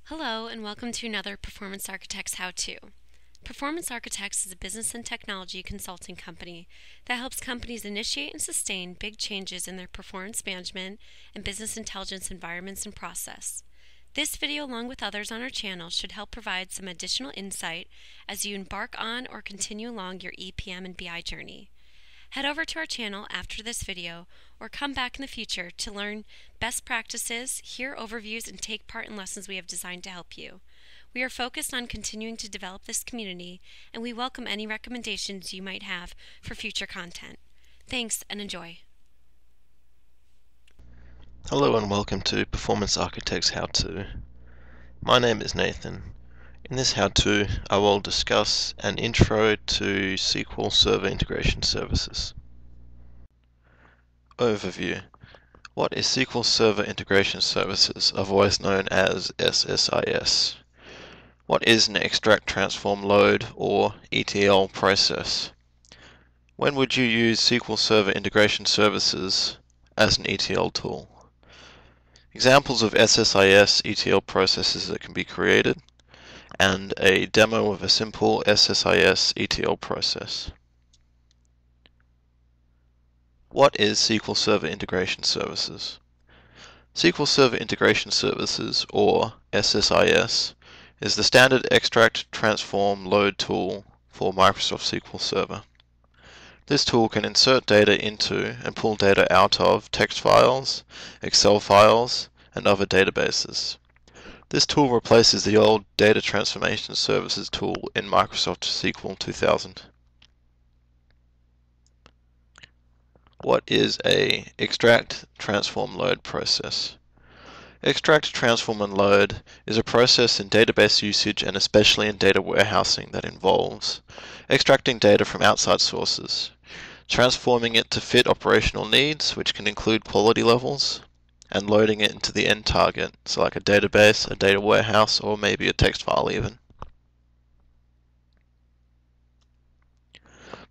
Hello and welcome to another Performance Architects How-To. Performance Architects is a business and technology consulting company that helps companies initiate and sustain big changes in their performance management and business intelligence environments and process. This video, along with others on our channel, should help provide some additional insight as you embark on or continue along your EPM and BI journey. Head over to our channel after this video or come back in the future to learn best practices, hear overviews, and take part in lessons we have designed to help you. We are focused on continuing to develop this community, and we welcome any recommendations you might have for future content. Thanks and enjoy. Hello and welcome to Performance Architects How-To. My name is Nathan. In this how-to, I will discuss an intro to SQL Server Integration Services. Overview. What is SQL Server Integration Services, otherwise known as SSIS? What is an extract, transform, load, or ETL process? When would you use SQL Server Integration Services as an ETL tool? Examples of SSIS ETL processes that can be created, and a demo of a simple SSIS ETL process. What is SQL Server Integration Services? SQL Server Integration Services, or SSIS, is the standard extract, transform, load tool for Microsoft SQL Server. This tool can insert data into and pull data out of text files, Excel files, and other databases. This tool replaces the old Data Transformation Services tool in Microsoft SQL 2000. What is a extract, transform, load process? Extract, transform, and load is a process in database usage and especially in data warehousing that involves extracting data from outside sources, transforming it to fit operational needs, which can include quality levels, and loading it into the end target, so like a database, a data warehouse, or maybe a text file even.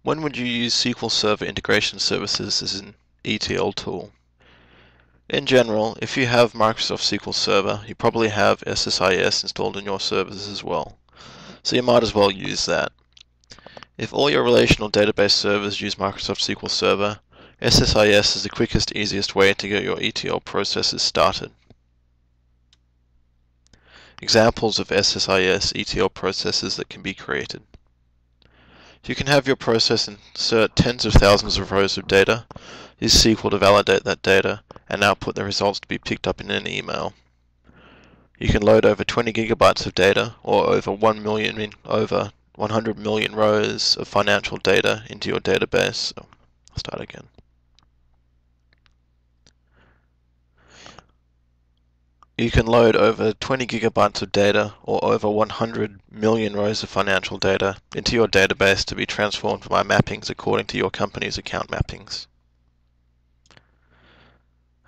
When would you use SQL Server Integration Services as an ETL tool? In general, if you have Microsoft SQL Server, you probably have SSIS installed in your servers as well, so you might as well use that. If all your relational database servers use Microsoft SQL Server, SSIS is the quickest, easiest way to get your ETL processes started. Examples of SSIS ETL processes that can be created. You can have your process insert tens of thousands of rows of data, use SQL to validate that data, and output the results to be picked up in an email. You can load over 20 gigabytes of data, or over 100 million rows of financial data into your database. So I'll start again. You can load over 20 gigabytes of data or over 100 million rows of financial data into your database to be transformed by mappings according to your company's account mappings.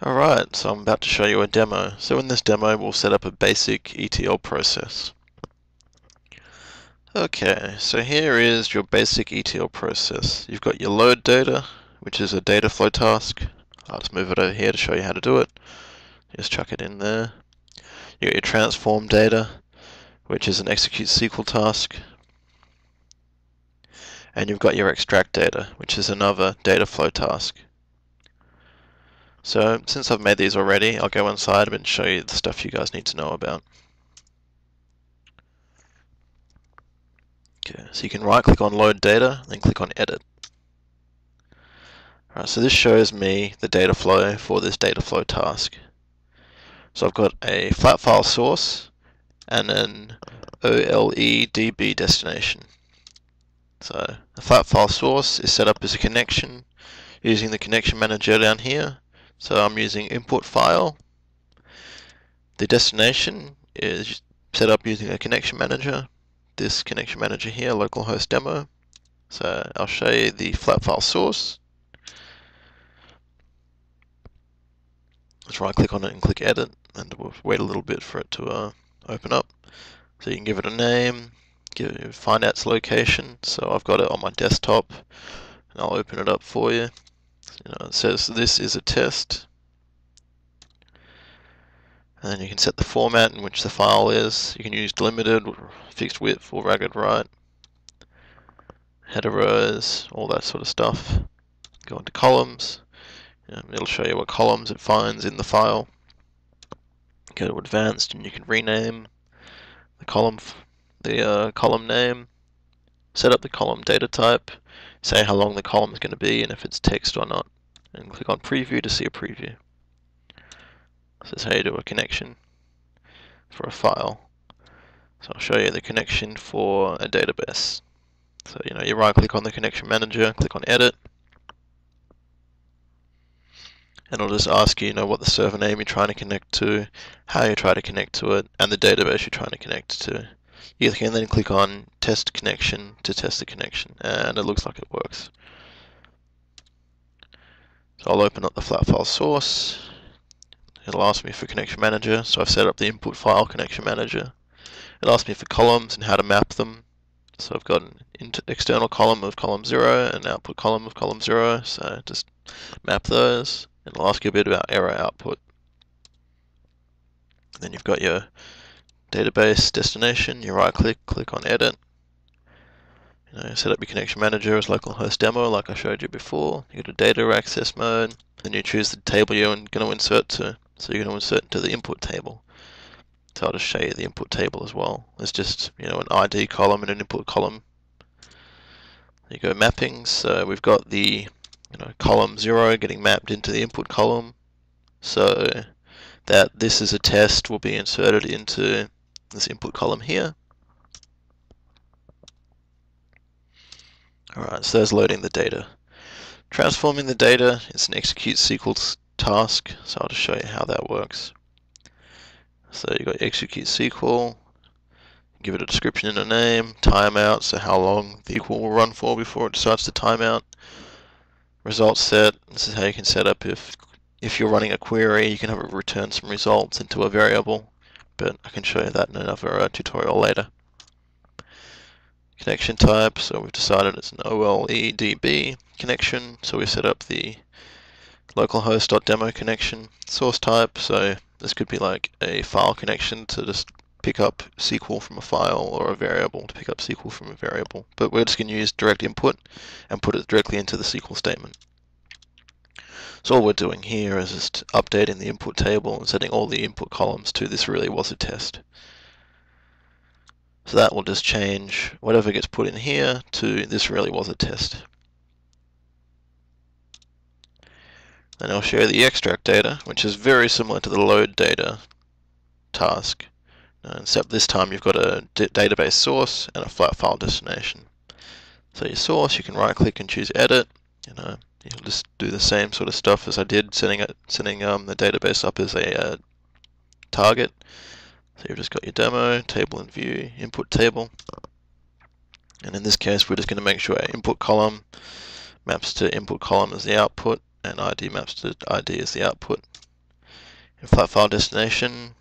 Alright, so I'm about to show you a demo. So in this demo we'll set up a basic ETL process. Okay, so here is your basic ETL process. You've got your load data, which is a data flow task. I'll just move it over here to show you how to do it. Just chuck it in there. You got your transform data, which is an execute SQL task. And you've got your extract data, which is another data flow task. So since I've made these already, I'll go inside and show you the stuff you guys need to know about. Okay, so you can right click on load data, then click on edit. Alright, so this shows me the data flow for this data flow task. So I've got a flat file source and an OLEDB destination. So the flat file source is set up as a connection using the connection manager down here. So I'm using input file. The destination is set up using a connection manager. This connection manager here, localhost demo. So I'll show you the flat file source. Let's right click on it and click edit, and we'll wait a little bit for it to open up. So you can give it a name, find its location. So I've got it on my desktop, and I'll open it up for you. It says this is a test, And then you can set the format in which the file is. You can use delimited, fixed width, or ragged right, header rows, all that sort of stuff. Go into columns. It'll show you what columns it finds in the file. Go to advanced, and you can rename the column, column name, set up the column data type, say how long the column is going to be, and if it's text or not, and click on preview to see a preview. This is how you do a connection for a file. So I'll show you the connection for a database. So you right click on the connection manager, click on edit, and it'll just ask you, what the server name you're trying to connect to, how you try to connect to it, and the database you're trying to connect to. You can then click on test connection to test the connection, and it looks like it works. So I'll open up the flat file source. It'll ask me for connection manager, so I've set up the input file connection manager. It'll ask me for columns and how to map them. So I've got an external column of column 0 and an output column of column 0, so just map those. And it'll ask you a bit about error output. Then you've got your database destination, you right click, click on edit. Set up your connection manager as localhost demo like I showed you before. You go to data access mode, then you choose the table you're going to insert to. So you're going to insert into the input table. So I'll just show you the input table as well. It's just an ID column and an input column. You go mappings. So we've got the column 0 getting mapped into the input column. So that this is a test will be inserted into this input column here. Alright, so there's loading the data. Transforming the data is an execute SQL task, so I'll just show you how that works. So you've got execute SQL, give it a description and a name, timeout, so how long the equal will run for before it decides to timeout. Result set, this is how you can set up if you're running a query, you can have it return some results into a variable, but I can show you that in another tutorial later. Connection type, so we've decided it's an OLEDB connection, so we set up the localhost.demo connection. Source type, so this could be like a file connection to just pick up SQL from a file, or a variable to pick up SQL from a variable. But we're just going to use direct input and put it directly into the SQL statement. So all we're doing here is just updating the input table and setting all the input columns to this really was a test. So that will just change whatever gets put in here to this really was a test. And I'll show you the extract data, which is very similar to the load data task, except this time you've got a database source and a flat file destination. So your source, you can right click and choose edit. You'll just do the same sort of stuff as I did, setting the database up as a target. So you've just got your demo, table and view, input table. And in this case, we're just going to make sure our input column maps to input column as the output, and ID maps to ID as the output. In flat file destination,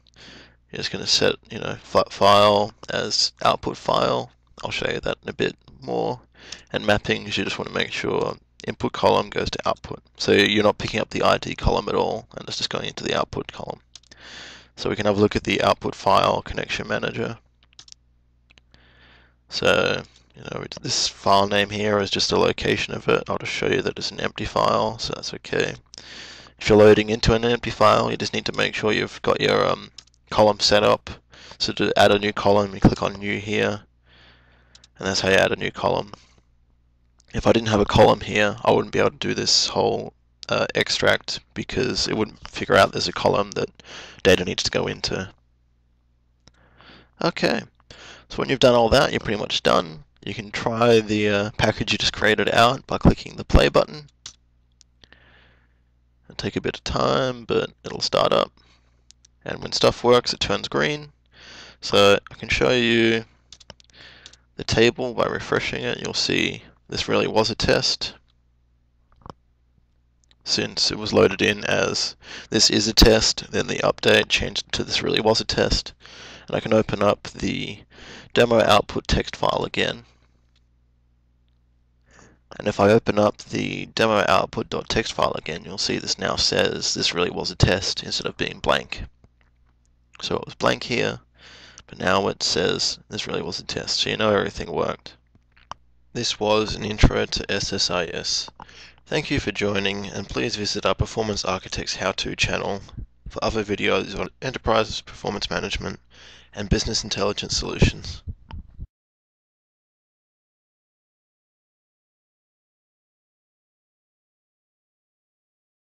you're just going to set, flat file as output file. I'll show you that in a bit more. And mappings, you just want to make sure input column goes to output. So you're not picking up the ID column at all, and it's just going into the output column. So we can have a look at the output file connection manager. So, this file name here is just a location of it. I'll just show you that it's an empty file, so that's okay. If you're loading into an empty file, you just need to make sure you've got your column set up. So to add a new column, you click on new here, and that's how you add a new column. If I didn't have a column here, I wouldn't be able to do this whole extract, because it wouldn't figure out there's a column that data needs to go into. Okay, so when you've done all that, you're pretty much done. You can try the package you just created out by clicking the play button. It'll take a bit of time, but it'll start up. And when stuff works, it turns green. So I can show you the table by refreshing it. You'll see this really was a test, since it was loaded in as this is a test, then the update changed to this really was a test. And I can open up the demo output text file again. And if I open up the demo output.txt file again, you'll see this now says this really was a test instead of being blank. So it was blank here, but now it says this really was a test, so you know everything worked. This was an intro to SSIS. Thank you for joining, and please visit our Performance Architects How-To channel for other videos on enterprise performance management and business intelligence solutions.